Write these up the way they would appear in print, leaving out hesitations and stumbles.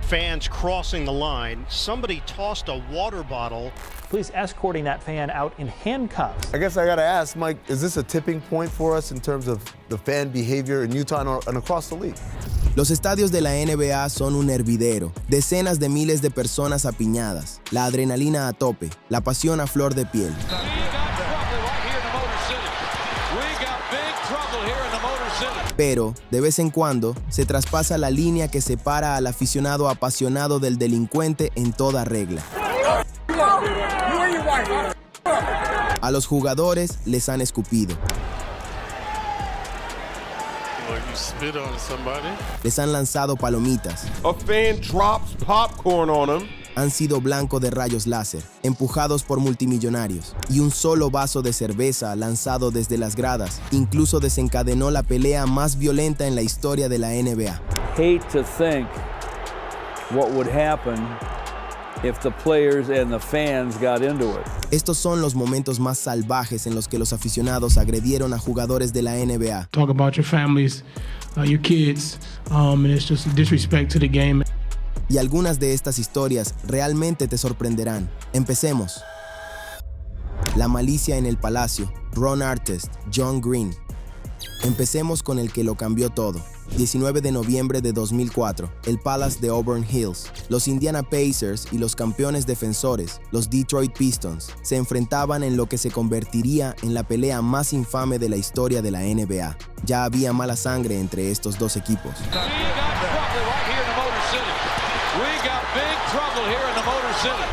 fans crossing the line. Somebody tossed a water bottle. Police escorting that fan out in handcuffs. I guess I gotta ask, Mike, is this a tipping point for us in terms of the fan behavior in Utah and across the league? Los estadios de la NBA son un hervidero, decenas de miles de personas apiñadas, la adrenalina a tope, la pasión a flor de piel. Pero, de vez en cuando, se traspasa la línea que separa al aficionado apasionado del delincuente en toda regla. A los jugadores les han escupido. Les han lanzado palomitas. A fan drops popcorn on him. Han sido blanco de rayos láser, empujados por multimillonarios, y un solo vaso de cerveza lanzado desde las gradas incluso desencadenó la pelea más violenta en la historia de la NBA. Hate to think what would happen if the players and the fans got into it. Estos son los momentos más salvajes en los que los aficionados agredieron a jugadores de la NBA. Talk about your families, your kids, and it's just disrespect to the game. Y algunas de estas historias realmente te sorprenderán. Empecemos. La malicia en el palacio, Ron Artest, John Green. Empecemos con el que lo cambió todo. 19 de noviembre de 2004, el Palace de Auburn Hills. Los Indiana Pacers y los campeones defensores, los Detroit Pistons, se enfrentaban en lo que se convertiría en la pelea más infame de la historia de la NBA. Ya había mala sangre entre estos dos equipos.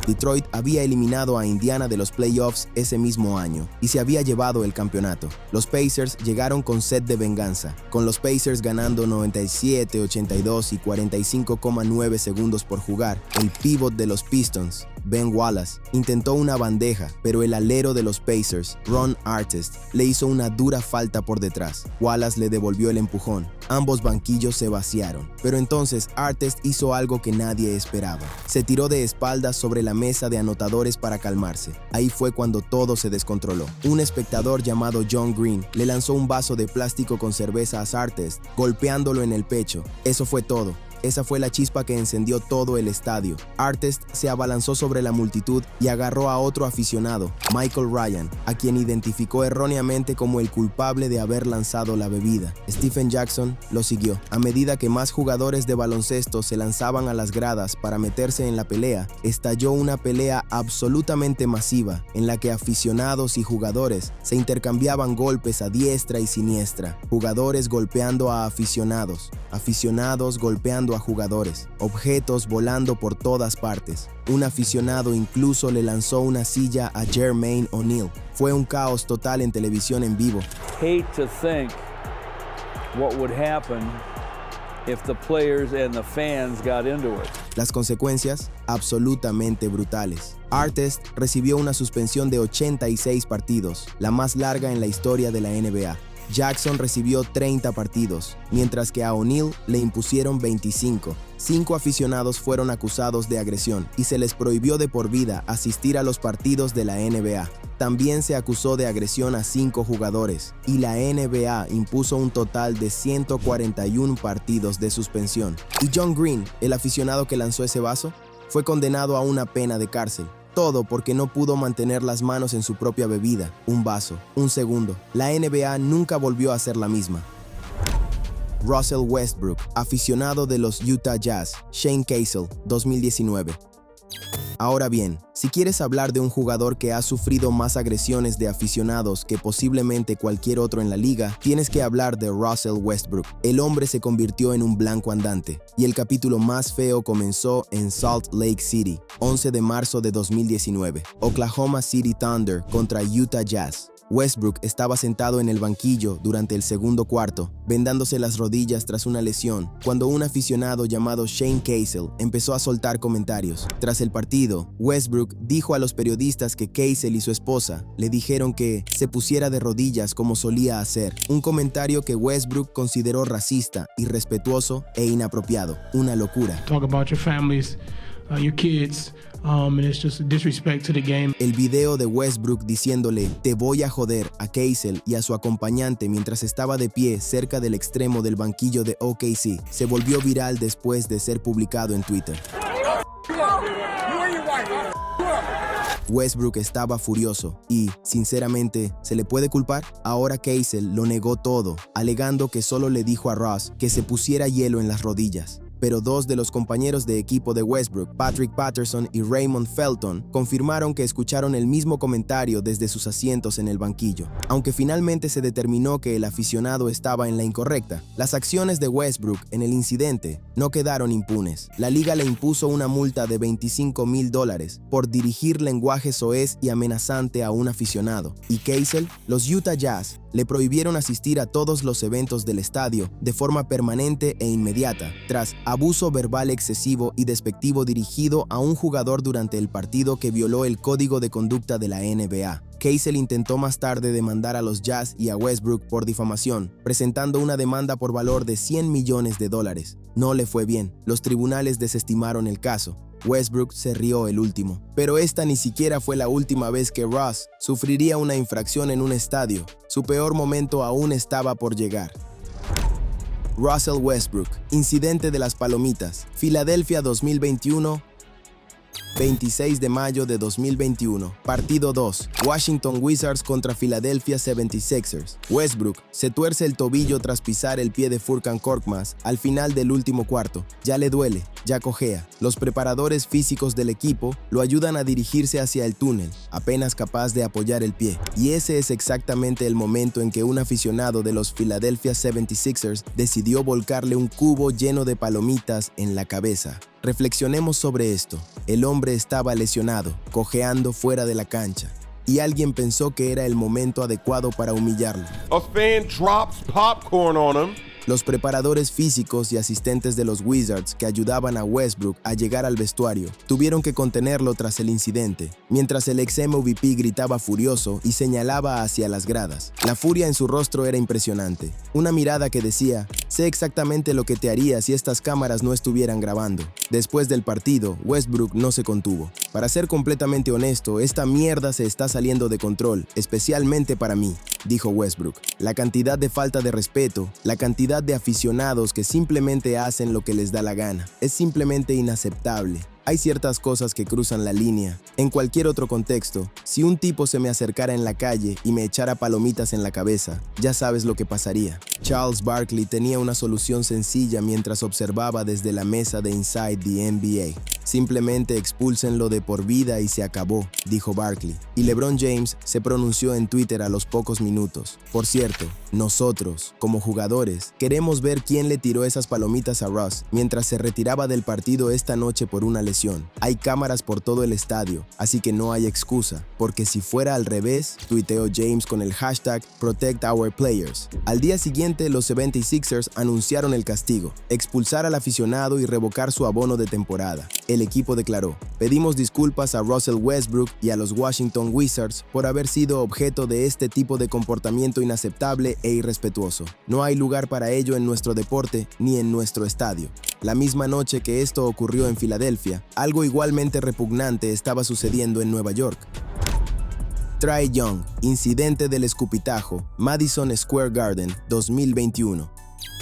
Detroit había eliminado a Indiana de los playoffs ese mismo año y se había llevado el campeonato. Los Pacers llegaron con sed de venganza, con los Pacers ganando 97, 82 y 45,9 segundos por jugar. El pívot de los Pistons, Ben Wallace, intentó una bandeja, pero el alero de los Pacers, Ron Artest, le hizo una dura falta por detrás. Wallace le devolvió el empujón. Ambos banquillos se vaciaron, pero entonces Artest hizo algo que nadie esperaba. Se tiró de espaldas sobre la mesa de anotadores para calmarse. Ahí fue cuando todo se descontroló. Un espectador llamado John Green le lanzó un vaso de plástico con cerveza a Artest, golpeándolo en el pecho. Eso fue todo. Esa fue la chispa que encendió todo el estadio. Artest se abalanzó sobre la multitud y agarró a otro aficionado, Michael Ryan, a quien identificó erróneamente como el culpable de haber lanzado la bebida. Stephen Jackson lo siguió. A medida que más jugadores de baloncesto se lanzaban a las gradas para meterse en la pelea, estalló una pelea absolutamente masiva en la que aficionados y jugadores se intercambiaban golpes a diestra y siniestra. Jugadores golpeando a aficionados, aficionados golpeando a jugadores, objetos volando por todas partes. Un aficionado incluso le lanzó una silla a Jermaine O'Neal. Fue un caos total en televisión en vivo. Hate to think what would happen if the players and the fans got into it. Las consecuencias, absolutamente brutales. Artest recibió una suspensión de 86 partidos, la más larga en la historia de la NBA. Jackson recibió 30 partidos, mientras que a O'Neal le impusieron 25. 5 aficionados fueron acusados de agresión y se les prohibió de por vida asistir a los partidos de la NBA. También se acusó de agresión a 5 jugadores y la NBA impuso un total de 141 partidos de suspensión. Y John Green, el aficionado que lanzó ese vaso, fue condenado a una pena de cárcel. Todo porque no pudo mantener las manos en su propia bebida, un vaso, un segundo. La NBA nunca volvió a ser la misma. Russell Westbrook, aficionado de los Utah Jazz, Shane Casel, 2019. Ahora bien, si quieres hablar de un jugador que ha sufrido más agresiones de aficionados que posiblemente cualquier otro en la liga, tienes que hablar de Russell Westbrook. El hombre se convirtió en un blanco andante, y el capítulo más feo comenzó en Salt Lake City, 11 de marzo de 2019. Oklahoma City Thunder contra Utah Jazz. Westbrook estaba sentado en el banquillo durante el segundo cuarto, vendándose las rodillas tras una lesión, cuando un aficionado llamado Shane Casel empezó a soltar comentarios. Tras el partido, Westbrook dijo a los periodistas que Casel y su esposa le dijeron que se pusiera de rodillas como solía hacer, un comentario que Westbrook consideró racista, irrespetuoso e inapropiado. Una locura. Talk about your families, your kids, and it's just a disrespect to the game. El video de Westbrook diciéndole "te voy a joder" a Keisel y a su acompañante mientras estaba de pie cerca del extremo del banquillo de OKC se volvió viral después de ser publicado en Twitter. Westbrook estaba furioso y, sinceramente, ¿se le puede culpar? Ahora Keisel lo negó todo, alegando que solo le dijo a Ross que se pusiera hielo en las rodillas. Pero dos de los compañeros de equipo de Westbrook, Patrick Patterson y Raymond Felton, confirmaron que escucharon el mismo comentario desde sus asientos en el banquillo. Aunque finalmente se determinó que el aficionado estaba en la incorrecta, las acciones de Westbrook en el incidente no quedaron impunes. La liga le impuso una multa de $25,000 por dirigir lenguaje soez y amenazante a un aficionado. Y Keisel, los Utah Jazz, le prohibieron asistir a todos los eventos del estadio de forma permanente e inmediata, tras abuso verbal excesivo y despectivo dirigido a un jugador durante el partido que violó el código de conducta de la NBA. Keisel intentó más tarde demandar a los Jazz y a Westbrook por difamación, presentando una demanda por valor de $100 millones. No le fue bien. Los tribunales desestimaron el caso. Westbrook se rió el último. Pero esta ni siquiera fue la última vez que Ross sufriría una infracción en un estadio. Su peor momento aún estaba por llegar. Russell Westbrook, incidente de las palomitas, Filadelfia 2021, 26 de mayo de 2021. Partido 2. Washington Wizards contra Philadelphia 76ers. Westbrook se tuerce el tobillo tras pisar el pie de Furkan Korkmaz al final del último cuarto. Ya le duele, ya cojea. Los preparadores físicos del equipo lo ayudan a dirigirse hacia el túnel, apenas capaz de apoyar el pie. Y ese es exactamente el momento en que un aficionado de los Philadelphia 76ers decidió volcarle un cubo lleno de palomitas en la cabeza. Reflexionemos sobre esto. El hombre estaba lesionado, cojeando fuera de la cancha, y alguien pensó que era el momento adecuado para humillarlo. A fan drops popcorn on him. Los preparadores físicos y asistentes de los Wizards que ayudaban a Westbrook a llegar al vestuario tuvieron que contenerlo tras el incidente, mientras el ex MVP gritaba furioso y señalaba hacia las gradas. La furia en su rostro era impresionante, una mirada que decía: sé exactamente lo que te haría si estas cámaras no estuvieran grabando. Después del partido, Westbrook no se contuvo. Para ser completamente honesto, esta mierda se está saliendo de control, especialmente para mí, dijo Westbrook. La cantidad de falta de respeto, la cantidad de aficionados que simplemente hacen lo que les da la gana, es simplemente inaceptable. Hay ciertas cosas que cruzan la línea. En cualquier otro contexto, si un tipo se me acercara en la calle y me echara palomitas en la cabeza, ya sabes lo que pasaría. Charles Barkley tenía una solución sencilla mientras observaba desde la mesa de Inside the NBA. Simplemente expúlsenlo de por vida y se acabó, dijo Barkley. Y LeBron James se pronunció en Twitter a los pocos minutos. Por cierto, nosotros, como jugadores, queremos ver quién le tiró esas palomitas a Russ mientras se retiraba del partido esta noche por una lesión. Hay cámaras por todo el estadio, así que no hay excusa, porque si fuera al revés, tuiteó James con el hashtag #ProtectOurPlayers. Al día siguiente, los 76ers anunciaron el castigo: expulsar al aficionado y revocar su abono de temporada. El equipo declaró: pedimos disculpas a Russell Westbrook y a los Washington Wizards por haber sido objeto de este tipo de comportamiento inaceptable e irrespetuoso. No hay lugar para ello en nuestro deporte ni en nuestro estadio. La misma noche que esto ocurrió en Filadelfia, algo igualmente repugnante estaba sucediendo en Nueva York. Trae Young, incidente del escupitajo, Madison Square Garden, 2021.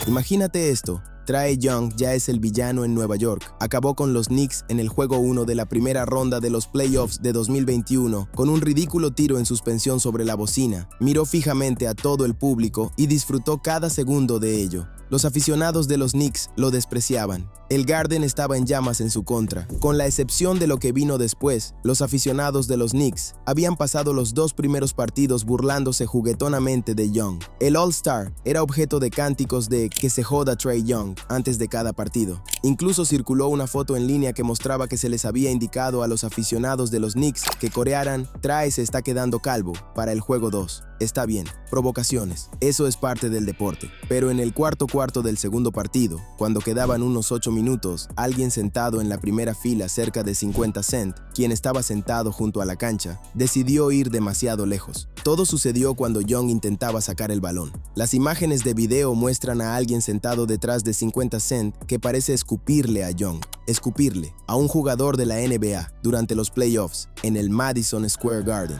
Imagínate esto. Trae Young ya es el villano en Nueva York. Acabó con los Knicks en el juego 1 de la primera ronda de los playoffs de 2021 con un ridículo tiro en suspensión sobre la bocina. Miró fijamente a todo el público y disfrutó cada segundo de ello. Los aficionados de los Knicks lo despreciaban. El Garden estaba en llamas en su contra. Con la excepción de lo que vino después, los aficionados de los Knicks habían pasado los 2 primeros partidos burlándose juguetonamente de Young. El All-Star era objeto de cánticos de "que se joda Trae Young" antes de cada partido. Incluso circuló una foto en línea que mostraba que se les había indicado a los aficionados de los Knicks que corearan "Trae se está quedando calvo" para el juego 2. Está bien, provocaciones, eso es parte del deporte. Pero en el cuarto del segundo partido, cuando quedaban unos 8 minutos, alguien sentado en la primera fila cerca de 50 Cent, quien estaba sentado junto a la cancha, decidió ir demasiado lejos. Todo sucedió cuando Young intentaba sacar el balón. Las imágenes de video muestran a alguien sentado detrás de 50 Cent que parece escupirle a Young. Escupirle a un jugador de la NBA durante los playoffs en el Madison Square Garden.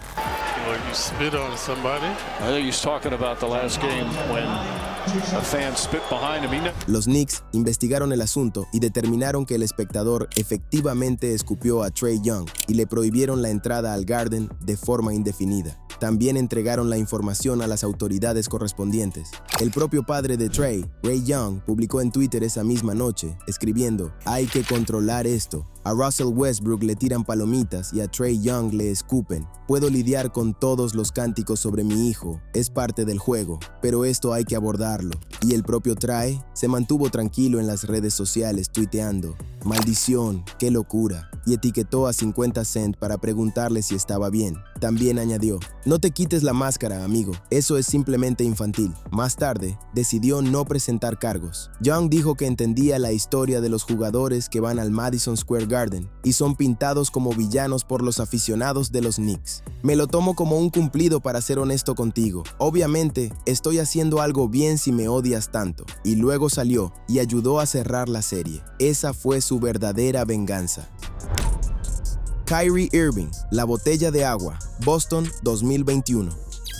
You spit on somebody. I think he's talking about the last game when a fan spit behind him. Los Knicks investigaron el asunto y determinaron que el espectador efectivamente escupió a Trae Young y le prohibieron la entrada al Garden de forma indefinida. También entregaron la información a las autoridades correspondientes. El propio padre de Trae, Ray Young, publicó en Twitter esa misma noche, escribiendo: "Hay que controlar esto. A Russell Westbrook le tiran palomitas y a Trae Young le escupen. Puedo lidiar con todos los cánticos sobre mi hijo, es parte del juego, pero esto hay que abordarlo". Y el propio Trae se mantuvo tranquilo en las redes sociales tuiteando: "Maldición, qué locura", y etiquetó a 50 Cent para preguntarle si estaba bien. También añadió: "No te quites la máscara, amigo, eso es simplemente infantil". Más tarde, decidió no presentar cargos. Young dijo que entendía la historia de los jugadores que van al Madison Square Garden y son pintados como villanos por los aficionados de los Knicks. "Me lo tomo como un cumplido, para ser honesto contigo. Obviamente, estoy haciendo algo bien si me odias tanto". Y luego salió y ayudó a cerrar la serie. Esa fue su verdadera venganza. Kyrie Irving, la botella de agua, Boston 2021.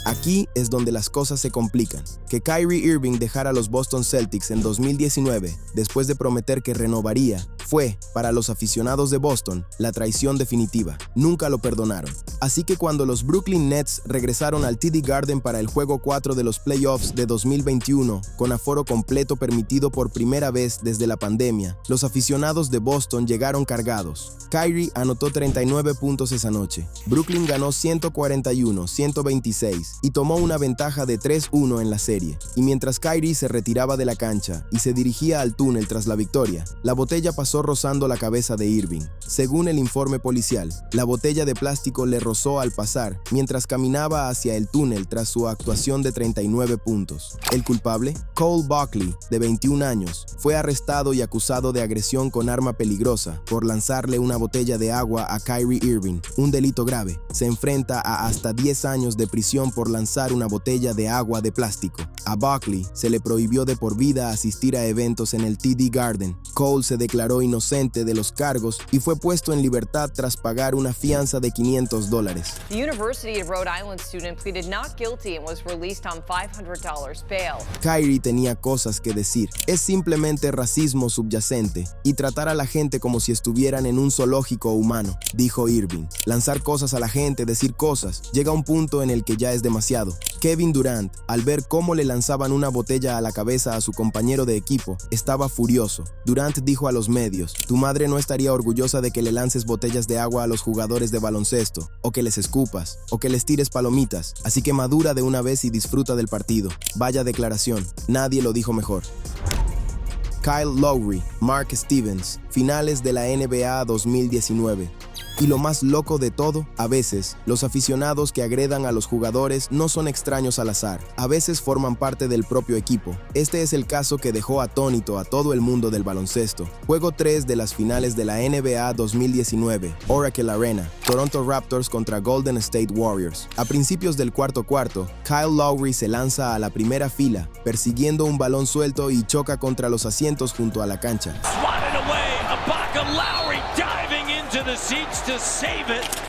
Aquí es donde las cosas se complican. Que Kyrie Irving dejara a los Boston Celtics en 2019, después de prometer que renovaría, fue, para los aficionados de Boston, la traición definitiva. Nunca lo perdonaron. Así que cuando los Brooklyn Nets regresaron al TD Garden para el juego 4 de los playoffs de 2021, con aforo completo permitido por primera vez desde la pandemia, los aficionados de Boston llegaron cargados. Kyrie anotó 39 puntos esa noche. Brooklyn ganó 141-126 y tomó una ventaja de 3-1 en la serie. Y mientras Kyrie se retiraba de la cancha y se dirigía al túnel tras la victoria, la botella pasó rozando la cabeza de Irving. Según el informe policial, la botella de plástico le rozó al pasar mientras caminaba hacia el túnel tras su actuación de 39 puntos. El culpable, Cole Buckley, de 21 años, fue arrestado y acusado de agresión con arma peligrosa por lanzarle una botella de agua a Kyrie Irving, un delito grave. Se enfrenta a hasta 10 años de prisión por lanzar una botella de agua de plástico. A Buckley se le prohibió de por vida asistir a eventos en el TD Garden. Cole se declaró inocente de los cargos y fue puesto en libertad tras pagar una fianza de $500. The University of Rhode Island student pleaded not guilty and was released on $500 bail. Kyrie tenía cosas que decir. Es simplemente racismo subyacente y tratar a la gente como si estuvieran en un zoológico humano, dijo Irving. Lanzar cosas a la gente, decir cosas, llega a un punto en el que ya es demasiado. Kevin Durant, al ver cómo le lanzaban una botella a la cabeza a su compañero de equipo, estaba furioso. Durant dijo a los medios: "Tu madre no estaría orgullosa de que le lances botellas de agua a los jugadores de baloncesto, o que les escupas, o que les tires palomitas, así que madura de una vez y disfruta del partido". Vaya declaración, nadie lo dijo mejor. Kyle Lowry, Mark Stevens, finales de la NBA 2019. Y lo más loco de todo, a veces, los aficionados que agredan a los jugadores no son extraños al azar. A veces forman parte del propio equipo. Este es el caso que dejó atónito a todo el mundo del baloncesto. Juego 3 de las finales de la NBA 2019, Oracle Arena, Toronto Raptors contra Golden State Warriors. A principios del cuarto, Kyle Lowry se lanza a la primera fila, persiguiendo un balón suelto y choca contra los asientos junto a la cancha.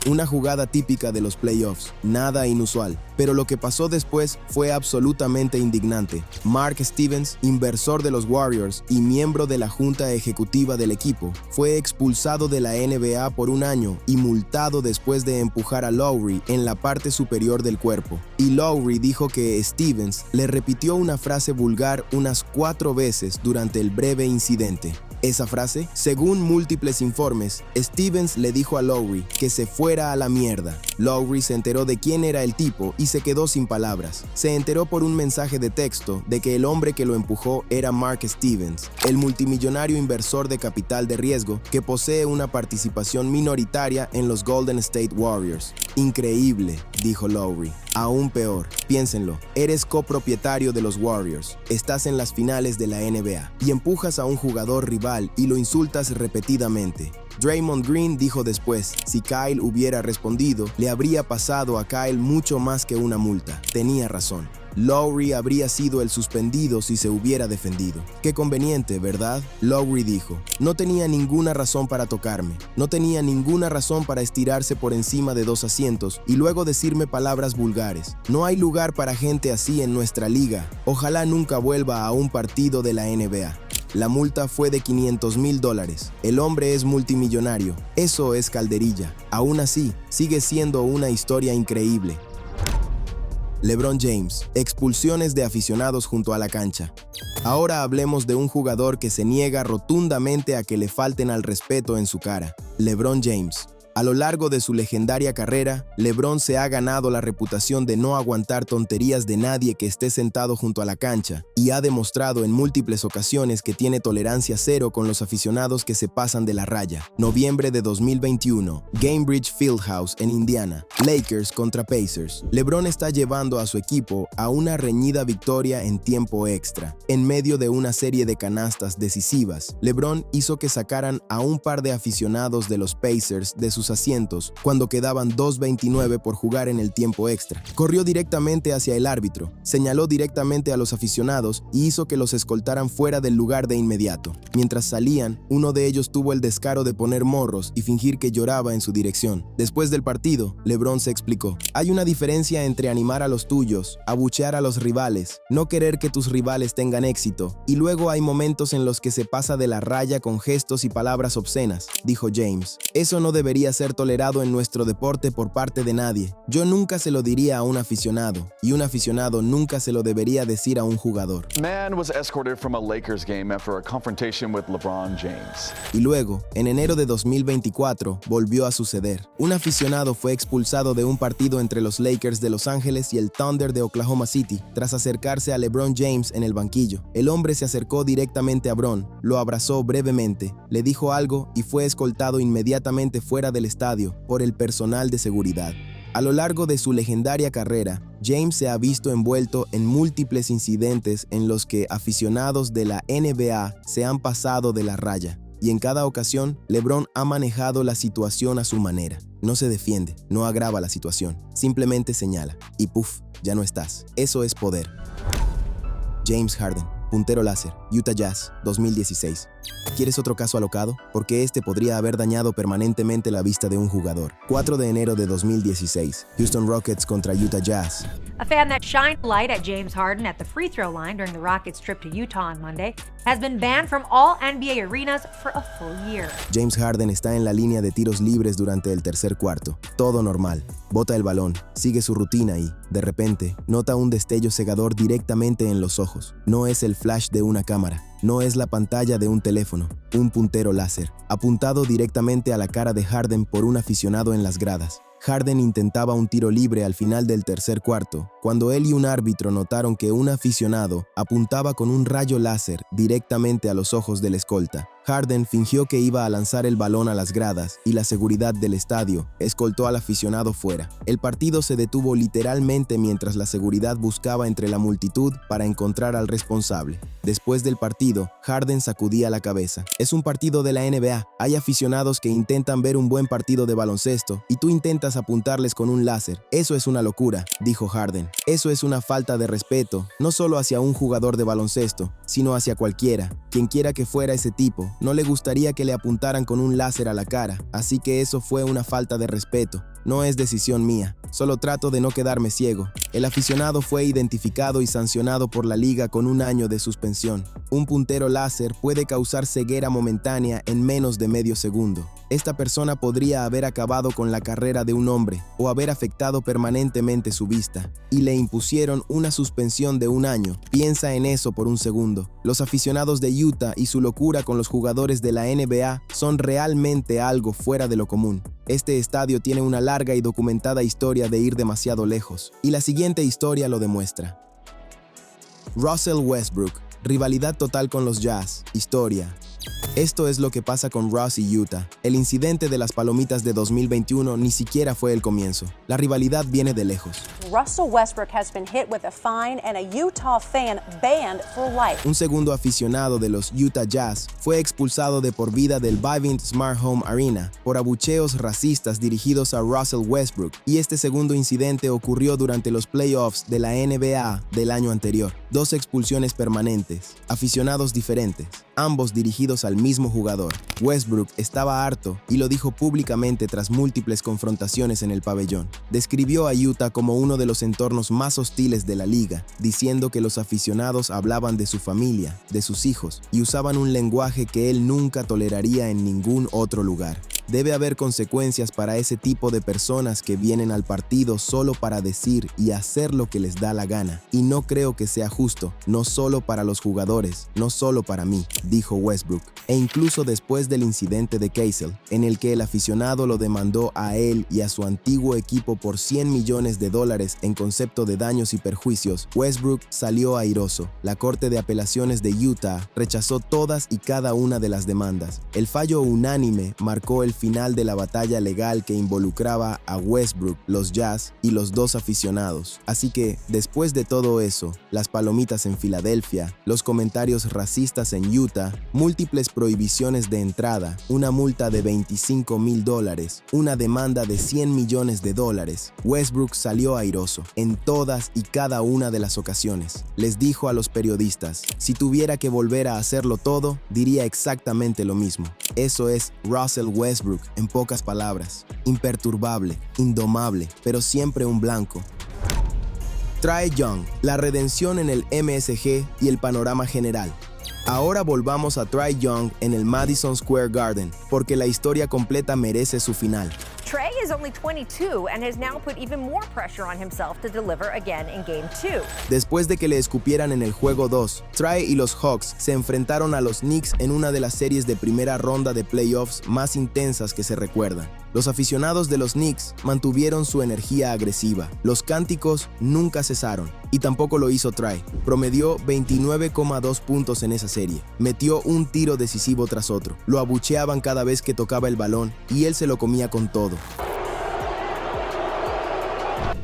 Una jugada típica de los playoffs, nada inusual. Pero lo que pasó después fue absolutamente indignante. Mark Stevens, inversor de los Warriors y miembro de la junta ejecutiva del equipo, fue expulsado de la NBA por 1 año y multado después de empujar a Lowry en la parte superior del cuerpo. Y Lowry dijo que Stevens le repitió una frase vulgar unas 4 veces durante el breve incidente. Esa frase, según múltiples informes, Stevens le dijo a Lowry que se fuera a la mierda. Lowry se enteró de quién era el tipo y se quedó sin palabras. Se enteró por un mensaje de texto de que el hombre que lo empujó era Mark Stevens, el multimillonario inversor de capital de riesgo que posee una participación minoritaria en los Golden State Warriors. Increíble, dijo Lowry. Aún peor, piénsenlo, eres copropietario de los Warriors, estás en las finales de la NBA y empujas a un jugador rival y lo insultas repetidamente. Draymond Green dijo después, si Kyle hubiera respondido, le habría pasado a Kyle mucho más que una multa. Tenía razón. Lowry habría sido el suspendido si se hubiera defendido. Qué conveniente, ¿verdad? Lowry dijo, no tenía ninguna razón para tocarme, no tenía ninguna razón para estirarse por encima de 2 asientos y luego decirme palabras vulgares. No hay lugar para gente así en nuestra liga. Ojalá nunca vuelva a un partido de la NBA. La multa fue de $500,000. El hombre es multimillonario. Eso es calderilla. Aún así, sigue siendo una historia increíble. LeBron James, expulsiones de aficionados junto a la cancha. Ahora hablemos de un jugador que se niega rotundamente a que le falten al respeto en su cara. LeBron James. A lo largo de su legendaria carrera, LeBron se ha ganado la reputación de no aguantar tonterías de nadie que esté sentado junto a la cancha y ha demostrado en múltiples ocasiones que tiene tolerancia cero con los aficionados que se pasan de la raya. Noviembre de 2021, Gainbridge Fieldhouse en Indiana, Lakers contra Pacers. LeBron está llevando a su equipo a una reñida victoria en tiempo extra. En medio de una serie de canastas decisivas, LeBron hizo que sacaran a un par de aficionados de los Pacers de sus asientos cuando quedaban 2:29 por jugar en el tiempo extra. Corrió directamente hacia el árbitro, señaló directamente a los aficionados y hizo que los escoltaran fuera del lugar de inmediato. Mientras salían, uno de ellos tuvo el descaro de poner morros y fingir que lloraba en su dirección. Después del partido, LeBron se explicó: hay una diferencia entre animar a los tuyos, abuchear a los rivales, no querer que tus rivales tengan éxito, y luego hay momentos en los que se pasa de la raya con gestos y palabras obscenas, dijo James. Eso no debería ser tolerado en nuestro deporte por parte de nadie. Yo nunca se lo diría a un aficionado, y un aficionado nunca se lo debería decir a un jugador. Man was escorted from a Lakers game after a confrontation with LeBron James. Y luego, en enero de 2024, volvió a suceder. Un aficionado fue expulsado de un partido entre los Lakers de Los Ángeles y el Thunder de Oklahoma City, tras acercarse a LeBron James en el banquillo. El hombre se acercó directamente a Bron, lo abrazó brevemente, le dijo algo y fue escoltado inmediatamente fuera del estadio por el personal de seguridad. A lo largo de su legendaria carrera, James se ha visto envuelto en múltiples incidentes en los que aficionados de la NBA se han pasado de la raya, y en cada ocasión, LeBron ha manejado la situación a su manera. No se defiende, no agrava la situación, simplemente señala, y ¡puf!, ya no estás. Eso es poder. James Harden, puntero láser, Utah Jazz, 2016. ¿Quieres otro caso alocado? Porque este podría haber dañado permanentemente la vista de un jugador. 4 de enero de 2016, Houston Rockets contra Utah Jazz. A fan that shined light at James Harden at the free throw line during the Rockets' trip to Utah on Monday has been banned from all NBA arenas for a full year. James Harden está en la línea de tiros libres durante el tercer cuarto. Todo normal. Bota el balón, sigue su rutina y, de repente, nota un destello cegador directamente en los ojos. No es el flash de una cámara. No es la pantalla de un teléfono, un puntero láser, apuntado directamente a la cara de Harden por un aficionado en las gradas. Harden intentaba un tiro libre al final del tercer cuarto, cuando él y un árbitro notaron que un aficionado apuntaba con un rayo láser directamente a los ojos del escolta. Harden fingió que iba a lanzar el balón a las gradas y la seguridad del estadio escoltó al aficionado fuera. El partido se detuvo literalmente mientras la seguridad buscaba entre la multitud para encontrar al responsable. Después del partido, Harden sacudía la cabeza. Es un partido de la NBA. Hay aficionados que intentan ver un buen partido de baloncesto y tú intentas apuntarles con un láser. Eso es una locura, dijo Harden. Eso es una falta de respeto, no solo hacia un jugador de baloncesto, sino hacia cualquiera. Quien quiera que fuera ese tipo, no le gustaría que le apuntaran con un láser a la cara, así que eso fue una falta de respeto. No es decisión mía, solo trato de no quedarme ciego. El aficionado fue identificado y sancionado por la liga con 1 año de suspensión. Un puntero láser puede causar ceguera momentánea en menos de medio segundo. Esta persona podría haber acabado con la carrera de un hombre o haber afectado permanentemente su vista, y le impusieron una suspensión de 1 año. Piensa en eso por un segundo. Los aficionados de Utah y su locura con los jugadores de la NBA son realmente algo fuera de lo común. Este estadio tiene una larga y documentada historia de ir demasiado lejos, y la siguiente historia lo demuestra. Russell Westbrook, rivalidad total con los Jazz, historia. Esto es lo que pasa con Russ y Utah. El incidente de las palomitas de 2021 ni siquiera fue el comienzo. La rivalidad viene de lejos. Russell Westbrook has been hit with a fine and a Utah fan banned for life. Un segundo aficionado de los Utah Jazz fue expulsado de por vida del Vivint Smart Home Arena por abucheos racistas dirigidos a Russell Westbrook, y este segundo incidente ocurrió durante los playoffs de la NBA del año anterior. 2 expulsiones permanentes, aficionados diferentes, ambos dirigidos al mismo jugador. Westbrook estaba harto y lo dijo públicamente tras múltiples confrontaciones en el pabellón. Describió a Utah como uno de los entornos más hostiles de la liga, diciendo que los aficionados hablaban de su familia, de sus hijos, y usaban un lenguaje que él nunca toleraría en ningún otro lugar. Debe haber consecuencias para ese tipo de personas que vienen al partido solo para decir y hacer lo que les da la gana. Y no creo que sea justo, no solo para los jugadores, no solo para mí, dijo Westbrook. E incluso después del incidente de Cassell, en el que el aficionado lo demandó a él y a su antiguo equipo por $100 millones en concepto de daños y perjuicios, Westbrook salió airoso. La Corte de Apelaciones de Utah rechazó todas y cada una de las demandas. El fallo unánime marcó el final de la batalla legal que involucraba a Westbrook, los Jazz y los 2 aficionados. Así que, después de todo eso, las palomitas en Filadelfia, los comentarios racistas en Utah, múltiples prohibiciones de entrada, una multa de $25,000, una demanda de $100 millones, Westbrook salió airoso en todas y cada una de las ocasiones. Les dijo a los periodistas: si tuviera que volver a hacerlo todo, diría exactamente lo mismo. Eso es Russell Westbrook en pocas palabras. Imperturbable, indomable, pero siempre un blanco. Trae Young, la redención en el MSG y el panorama general. Ahora volvamos a Trae Young en el Madison Square Garden, porque la historia completa merece su final. Trae is only 22 and has now put even more pressure on himself to deliver again in Game 2. Después de que le escupieran en el juego 2, Trae y los Hawks se enfrentaron a los Knicks en una de las series de primera ronda de playoffs más intensas que se recuerdan. Los aficionados de los Knicks mantuvieron su energía agresiva. Los cánticos nunca cesaron, y tampoco lo hizo Trae. Promedió 29,2 puntos en esa serie. Metió un tiro decisivo tras otro. Lo abucheaban cada vez que tocaba el balón, y él se lo comía con todo.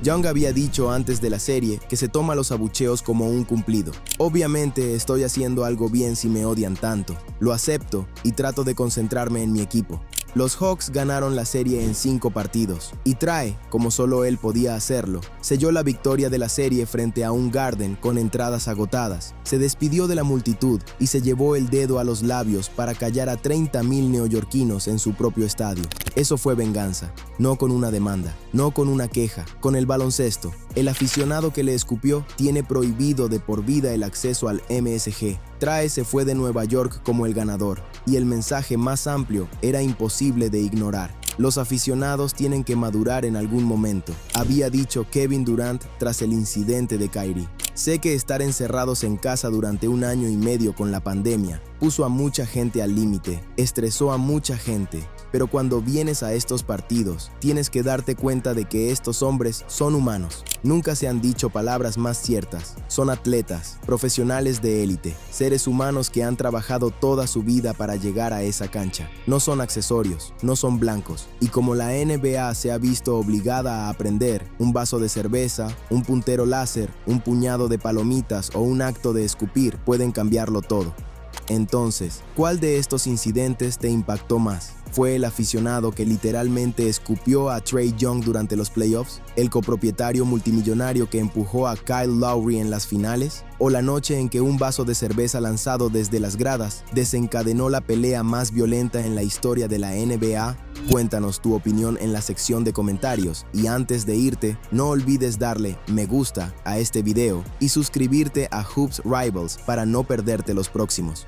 Young había dicho antes de la serie que se toma los abucheos como un cumplido. Obviamente estoy haciendo algo bien si me odian tanto. Lo acepto y trato de concentrarme en mi equipo. Los Hawks ganaron la serie en 5 partidos, y Trae, como solo él podía hacerlo, selló la victoria de la serie frente a un Garden con entradas agotadas. Se despidió de la multitud y se llevó el dedo a los labios para callar a 30,000 neoyorquinos en su propio estadio. Eso fue venganza, no con una demanda, no con una queja, con el baloncesto. El aficionado que le escupió tiene prohibido de por vida el acceso al MSG. Trae se fue de Nueva York como el ganador, y el mensaje más amplio era imposible de ignorar. Los aficionados tienen que madurar en algún momento, había dicho Kevin Durant tras el incidente de Kyrie. Sé que estar encerrados en casa durante 1 año y medio con la pandemia puso a mucha gente al límite, estresó a mucha gente, pero cuando vienes a estos partidos, tienes que darte cuenta de que estos hombres son humanos. Nunca se han dicho palabras más ciertas. Son atletas, profesionales de élite, seres humanos que han trabajado toda su vida para llegar a esa cancha. No son accesorios, no son blancos. Y como la NBA se ha visto obligada a aprender, un vaso de cerveza, un puntero láser, un puñado de palomitas o un acto de escupir pueden cambiarlo todo. Entonces, ¿cuál de estos incidentes te impactó más? ¿Fue el aficionado que literalmente escupió a Trae Young durante los playoffs? ¿El copropietario multimillonario que empujó a Kyle Lowry en las finales? ¿O la noche en que un vaso de cerveza lanzado desde las gradas desencadenó la pelea más violenta en la historia de la NBA? Cuéntanos tu opinión en la sección de comentarios, y antes de irte, no olvides darle me gusta a este video y suscribirte a Hoops Rivals para no perderte los próximos.